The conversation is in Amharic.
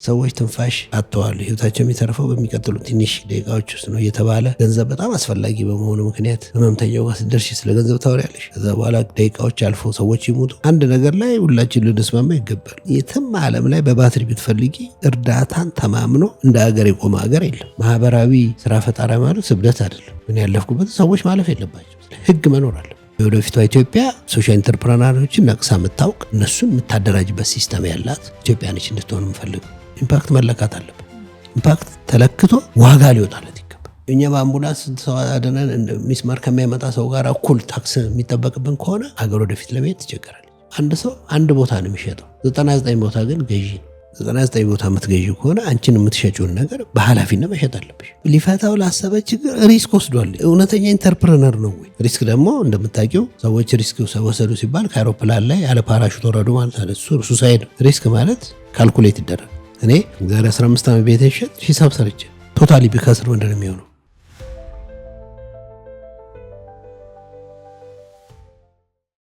ሰዎች ትንፋሽ አጥተዋል። ህይወታቸው የሚተርፈው በሚቀጥሉ ትንሽ ደቂቃዎች ውስጥ ነው እየተባለ ገንዘብ በጣም አስፈላጊ በመሆኑ ምክንያት ህመምተኛው ጋር ስትደርሺ ስለ ገንዘብ ታወሪያለሽ። ከዛ በኋላ ደቂቃዎች አልፎ ሰዎች ይሞቱ። አንድ ነገር ላይ ሁላችን ልንስማማ ይገባል። የትም ዓለም ላይ በባትሪ ብትፈልጊ እርዳታን ተማምኖ እንደ ሀገር የቆመ ሀገር የለም። ማህበራዊ ስራ ፈጣሪ ማለት ስብደት አይደለም። ምን ያለፍኩበት ሰዎች ማለፍ የለባቸው። ህግ መኖር አለ። የወደፊቷ ኢትዮጵያ ሶሻል ኢንተርፕረነሮችን ነቅሳ የምታውቅ እነሱን የምታደራጅበት ሲስተም ያላት ኢትዮጵያ ነች እንድትሆን የምፈልገው። ኢምፓክት መለካት አለበት። ኢምፓክት ተለክቶ ዋጋ ሊወጣለት ይገባል። እኛ በአምቡላንስ ሰው አድነን ሚስማር ከሚያመጣ ሰው ጋር እኩል ታክስ የሚጠበቅብን ከሆነ ሀገር ወደፊት ለመሄድ ትቸገራለች። አንድ ሰው አንድ ቦታ ነው የሚሸጠው፣ 99 ቦታ ግን ገዢ ነው። 99 ቦታ የምትገዢ ከሆነ አንቺን የምትሸጪውን ነገር በኃላፊነት መሸጥ አለብሽ። ሊፈታው ላሰበ ችግር ሪስክ ወስዷል። እውነተኛ ኢንተርፕረነር ነው ወይ? ሪስክ ደግሞ እንደምታውቂው ሰዎች ሪስክ ወሰዱ ሲባል ከአውሮፕላን ላይ ያለ ፓራሹት ወረዱ ማለት አለ። እሱ ሳይድ ሪስክ ማለት ካልኩሌት ይደረግ። እኔ ዛሬ 15 ዓመት ቤት ሸጥ ሂሳብ ሰርቼ ቶታሊ ቢከስር ምንድን ነው የሚሆነው?